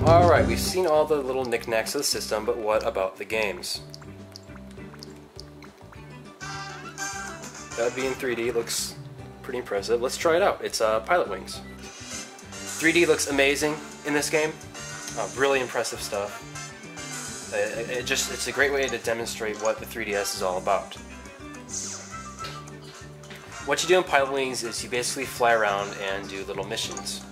Alright, we've seen all the little knickknacks of the system, but what about the games? That would be in 3D, it looks pretty impressive. Let's try it out. It's Pilotwings. 3D looks amazing in this game. Really impressive stuff. It's a great way to demonstrate what the 3DS is all about. What you do in Pilotwings is you basically fly around and do little missions.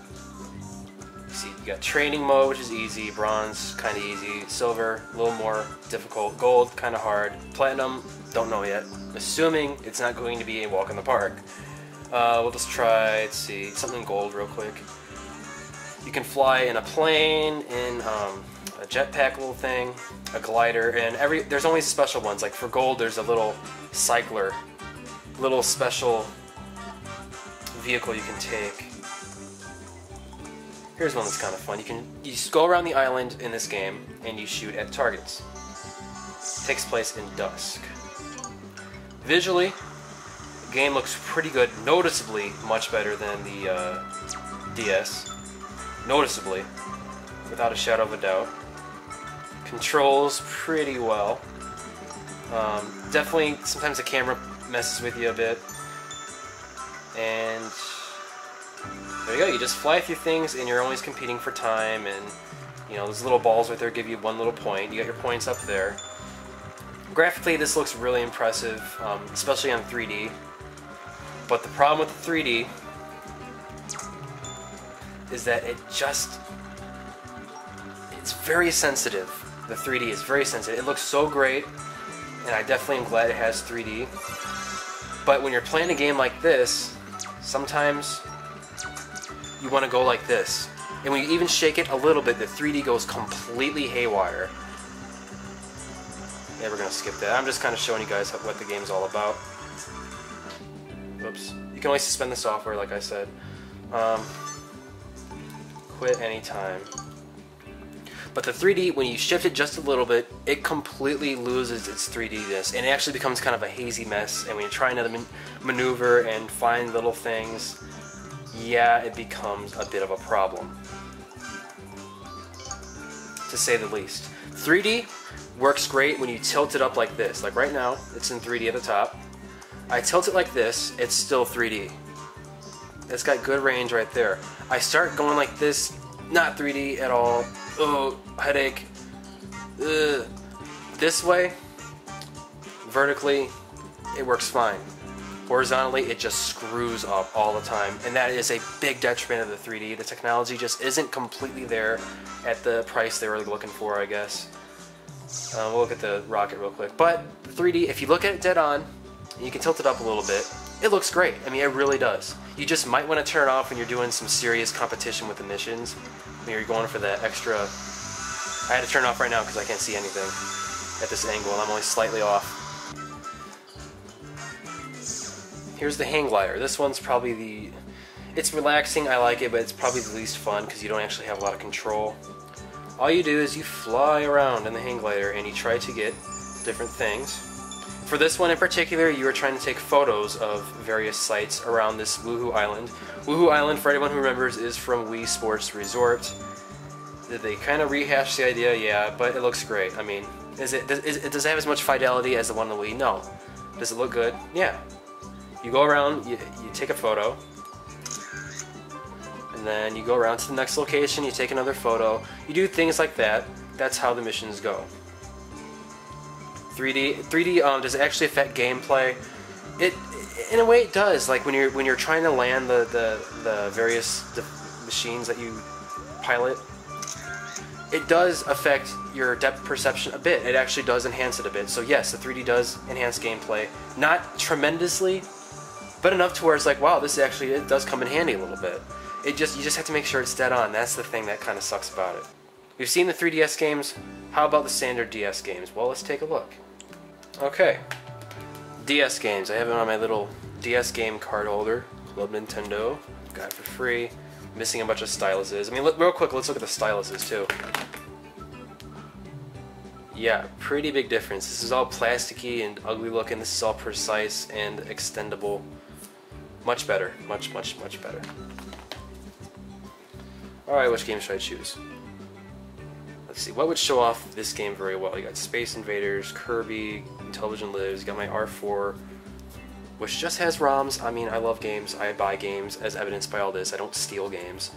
See, you got training mode, which is easy, bronze, kind of easy, silver, a little more difficult, gold, kind of hard, platinum, don't know yet, assuming it's not going to be a walk in the park. We'll just try, let's see, something gold real quick. You can fly in a plane, in a jetpack little thing, a glider, and there's only special ones, like for gold there's a little cycler, little special vehicle you can take. Here's one that's kind of fun. You just go around the island in this game and you shoot at targets. It takes place in dusk. Visually, the game looks pretty good, noticeably much better than the DS. Noticeably, without a shadow of a doubt. Controls pretty well. Definitely, sometimes the camera messes with you a bit. And there you go, you just fly through things and you're always competing for time, and you know, those little balls right there give you one little point. You got your points up there. Graphically, this looks really impressive, especially on 3D. But the problem with the 3D is that it's very sensitive. The 3D is very sensitive. It looks so great, and I definitely am glad it has 3D. But when you're playing a game like this, sometimes you want to go like this. And when you even shake it a little bit, the 3D goes completely haywire. Yeah, we're going to skip that. I'm just kind of showing you guys what the game's all about. Oops. You can always suspend the software, like I said. Quit anytime. But the 3D, when you shift it just a little bit, it completely loses its 3D-ness, and it actually becomes kind of a hazy mess. And when you're trying to maneuver and find little things, yeah, it becomes a bit of a problem, to say the least. 3D works great when you tilt it up like this. Like right now, it's in 3D at the top. I tilt it like this, it's still 3D. It's got good range right there. I start going like this, not 3D at all. Oh, headache. Ugh. This way, vertically, it works fine. Horizontally, it just screws up all the time, and that is a big detriment of the 3D. The technology just isn't completely there at the price they were looking for, I guess. We'll look at the rocket real quick. But the 3D, if you look at it dead on, and you can tilt it up a little bit, it looks great. I mean, it really does. You just might want to turn it off when you're doing some serious competition with the missions. When you're going for that extra... I had to turn it off right now because I can't see anything at this angle, and I'm only slightly off. Here's the hang glider. This one's probably the... It's relaxing, I like it, but it's probably the least fun because you don't actually have a lot of control. All you do is you fly around in the hang glider and you try to get different things. For this one in particular, you are trying to take photos of various sites around this Wuhu Island. Wuhu Island, for anyone who remembers, is from Wii Sports Resort. Did they kind of rehash the idea? Yeah, but it looks great. I mean, does it have as much fidelity as the one on the Wii? No. Does it look good? Yeah. You go around, you take a photo, and then you go around to the next location, you take another photo. You do things like that. That's how the missions go. 3D does it actually affect gameplay? It, in a way, it does. Like when you're trying to land the various machines that you pilot, it does affect your depth perception a bit. It actually does enhance it a bit. So yes, the 3D does enhance gameplay. Not tremendously, but enough to where it's like, wow, this actually, it does come in handy a little bit. You just have to make sure it's dead on. That's the thing that kind of sucks about it. We've seen the 3DS games. How about the standard DS games? Well, let's take a look. Okay. DS games. I have it on my little DS game card holder. Club Nintendo. Got it for free. Missing a bunch of styluses. I mean, real quick, let's look at the styluses too. Yeah, pretty big difference. This is all plasticky and ugly looking. This is all precise and extendable. Much better. Much better. Alright, which game should I choose? Let's see, what would show off this game very well? You got Space Invaders, Kirby, Intelligent Lives, you got my R4, which just has ROMs. I mean, I love games, I buy games, as evidenced by all this. I don't steal games.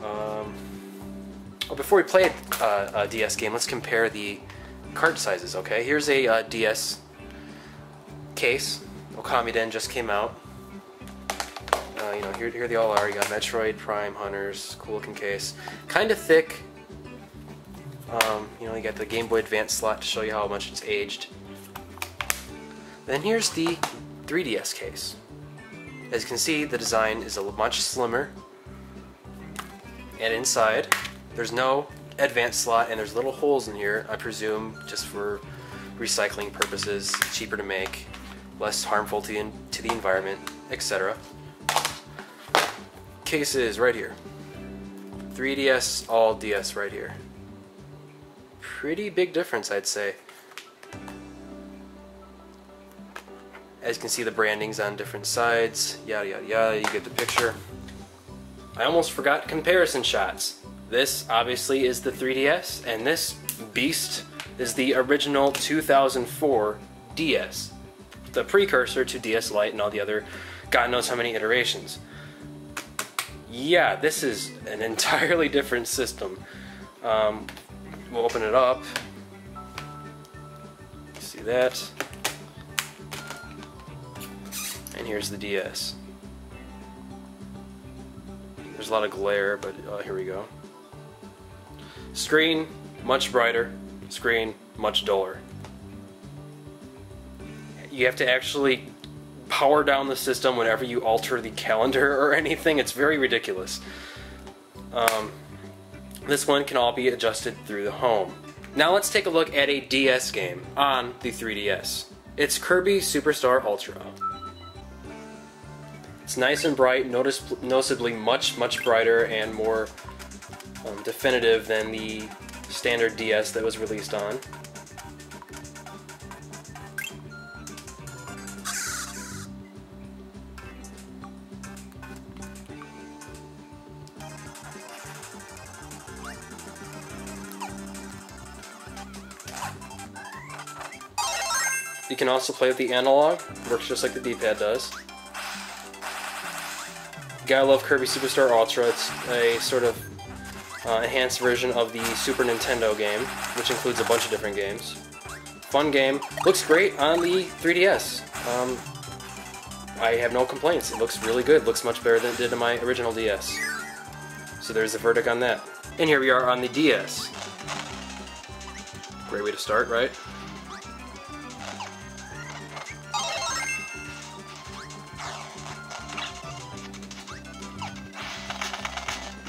Oh, before we play a DS game, let's compare the card sizes, okay? Here's a DS case. Okamiden just came out. You know, here they all are. You got Metroid, Prime, Hunters, cool looking case. Kind of thick. You know, you got the Game Boy Advance slot to show you how much it's aged. Then here's the 3DS case. As you can see, the design is a much slimmer. And inside, there's no advance slot, and there's little holes in here, I presume, just for recycling purposes, cheaper to make, less harmful to the environment, etc. Case is right here. 3DS, all DS right here. Pretty big difference, I'd say. As you can see, the branding's on different sides, yada yada yada, you get the picture. I almost forgot comparison shots. This obviously is the 3DS, and this beast is the original 2004 DS, the precursor to DS Lite and all the other God knows how many iterations. Yeah, this is an entirely different system. We'll open it up. See that? And here's the DS. There's a lot of glare, but here we go. Screen, much brighter. Screen, much duller. You have to actually power down the system whenever you alter the calendar or anything. It's very ridiculous. This one can all be adjusted through the home. Now let's take a look at a DS game on the 3DS. It's Kirby Superstar Ultra. It's nice and bright, noticeably much brighter and more definitive than the standard DS that was released on. You can also play with the analog, works just like the D-pad does. Gotta love Kirby Superstar Ultra. It's a sort of enhanced version of the Super Nintendo game, which includes a bunch of different games. Fun game. Looks great on the 3DS. I have no complaints. It looks really good. Looks much better than it did on my original DS. So there's the verdict on that. And here we are on the DS. Great way to start, right?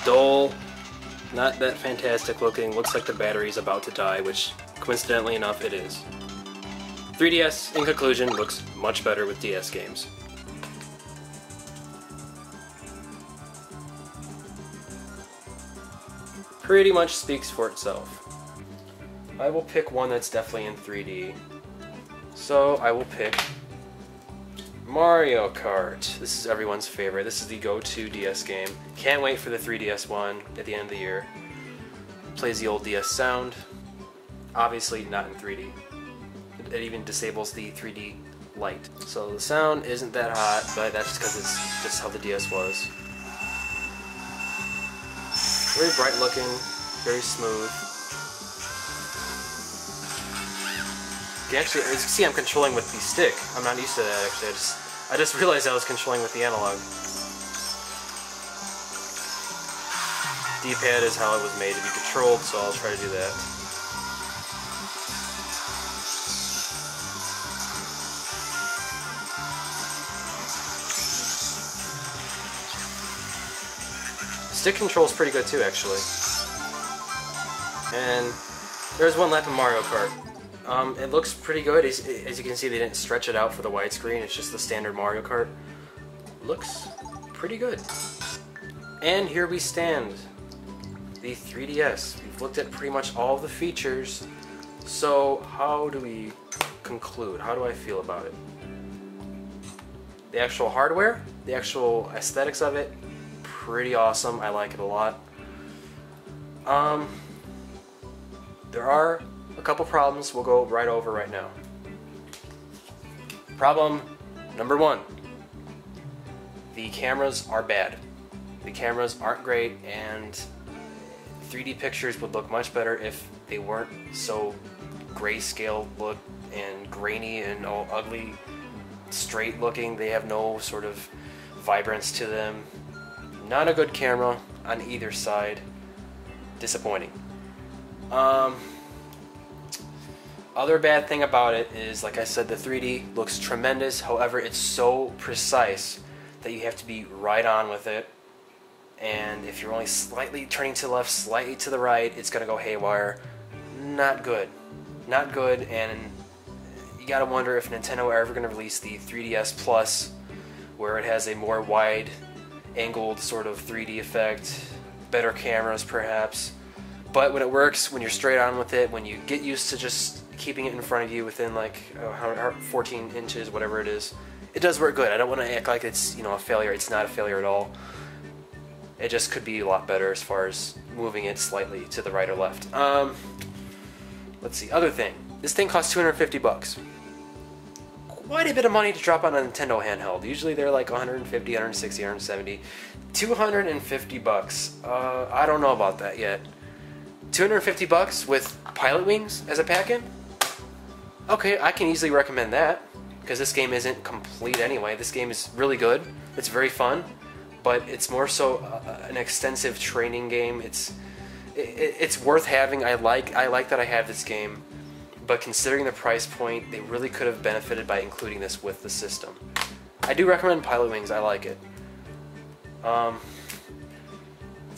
Dull, not that fantastic looking, looks like the battery's about to die, which coincidentally enough it is. 3DS, in conclusion, looks much better with DS games. Pretty much speaks for itself. I will pick one that's definitely in 3D. So I will pick Mario Kart. This is everyone's favorite. This is the go-to DS game. Can't wait for the 3DS one at the end of the year. Plays the old DS sound. Obviously not in 3D. It even disables the 3D light. So the sound isn't that hot, but that's because it's just how the DS was. Very bright looking, very smooth. Actually, as you can see, I'm controlling with the stick. I'm not used to that, actually. I just realized I was controlling with the analog. D-pad is how it was made to be controlled, so I'll try to do that. Stick control's pretty good too, actually. And there's one lap in Mario Kart. It looks pretty good. As you can see, they didn't stretch it out for the widescreen. It's just the standard Mario Kart. Looks pretty good. And here we stand. The 3DS. We've looked at pretty much all the features. So how do we conclude? How do I feel about it? The actual hardware, the actual aesthetics of it, pretty awesome. I like it a lot. There are a couple problems we'll go right over right now. Problem number one, the cameras are bad. The cameras aren't great, and 3D pictures would look much better if they weren't so grayscale look and grainy and all ugly, straight looking. They have no sort of vibrance to them. Not a good camera on either side. Disappointing. Other bad thing about it is, like I said, the 3D looks tremendous. However, it's so precise that you have to be right on with it. And if you're only slightly turning to the left, slightly to the right, it's going to go haywire. Not good. Not good, and you got to wonder if Nintendo are ever going to release the 3DS Plus, where it has a more wide-angled sort of 3D effect, better cameras perhaps. But when it works, when you're straight on with it, when you get used to just keeping it in front of you within like 14 inches, whatever it is, it does work good. I don't want to act like it's, you know, a failure. It's not a failure at all. It just could be a lot better as far as moving it slightly to the right or left. Let's see. Other thing. This thing costs $250. Quite a bit of money to drop on a Nintendo handheld. Usually they're like 150, 160, 170. $250. I don't know about that yet. $250 with Pilot Wings as a pack-in? Okay, I can easily recommend that, because this game isn't complete anyway. This game is really good. It's very fun, but it's more so an extensive training game. It's worth having. I like that I have this game, but considering the price point, they really could have benefited by including this with the system. I do recommend Pilot Wings. I like it.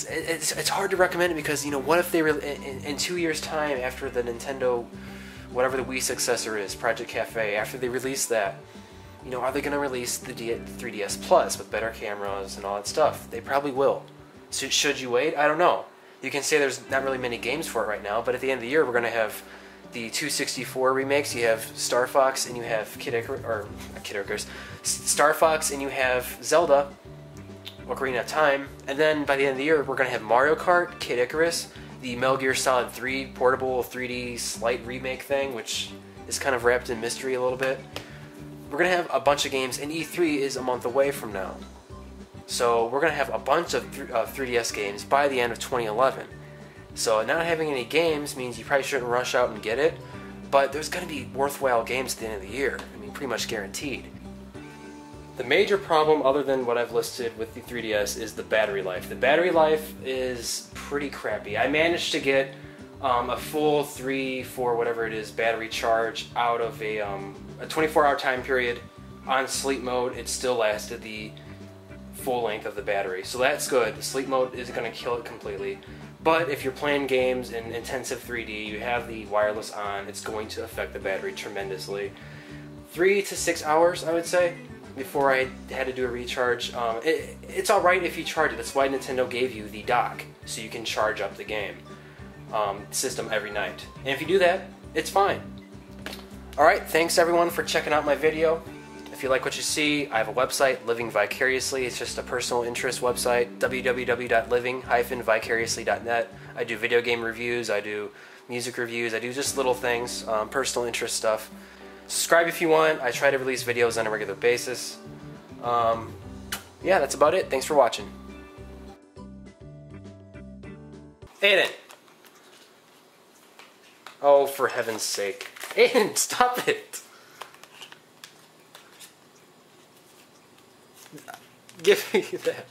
It's hard to recommend it because, you know, what if they in 2 years' time, after the Nintendo, whatever the Wii successor is, Project Cafe, after they release that, you know, are they going to release the 3DS Plus with better cameras and all that stuff? They probably will. So should you wait? I don't know. You can say there's not really many games for it right now, but at the end of the year, we're going to have the 264 remakes. You have Star Fox and you have Star Fox and you have Zelda, Ocarina of Time, and then by the end of the year, we're going to have Mario Kart, Kid Icarus, the Metal Gear Solid 3 portable 3D slight remake thing, which is kind of wrapped in mystery a little bit. We're going to have a bunch of games, and E3 is a month away from now. So we're going to have a bunch of 3DS games by the end of 2011. So not having any games means you probably shouldn't rush out and get it, but there's going to be worthwhile games at the end of the year. I mean, pretty much guaranteed. The major problem, other than what I've listed with the 3DS, is the battery life. The battery life is pretty crappy. I managed to get a full 3, 4, whatever it is, battery charge out of a 24-hour time period. On sleep mode, it still lasted the full length of the battery. So that's good. The sleep mode isn't going to kill it completely. But if you're playing games in intensive 3D, you have the wireless on, it's going to affect the battery tremendously. 3 to 6 hours, I would say, before I had to do a recharge. It's alright if you charge it. That's why Nintendo gave you the dock, so you can charge up the game system every night. And if you do that, it's fine. Alright, thanks everyone for checking out my video. If you like what you see, I have a website, Living Vicariously. It's just a personal interest website, www.living-vicariously.net. I do video game reviews, I do music reviews, I do just little things, personal interest stuff. Subscribe if you want. I try to release videos on a regular basis. Yeah, that's about it. Thanks for watching. Aiden! Oh, for heaven's sake. Aiden, stop it! Give me that.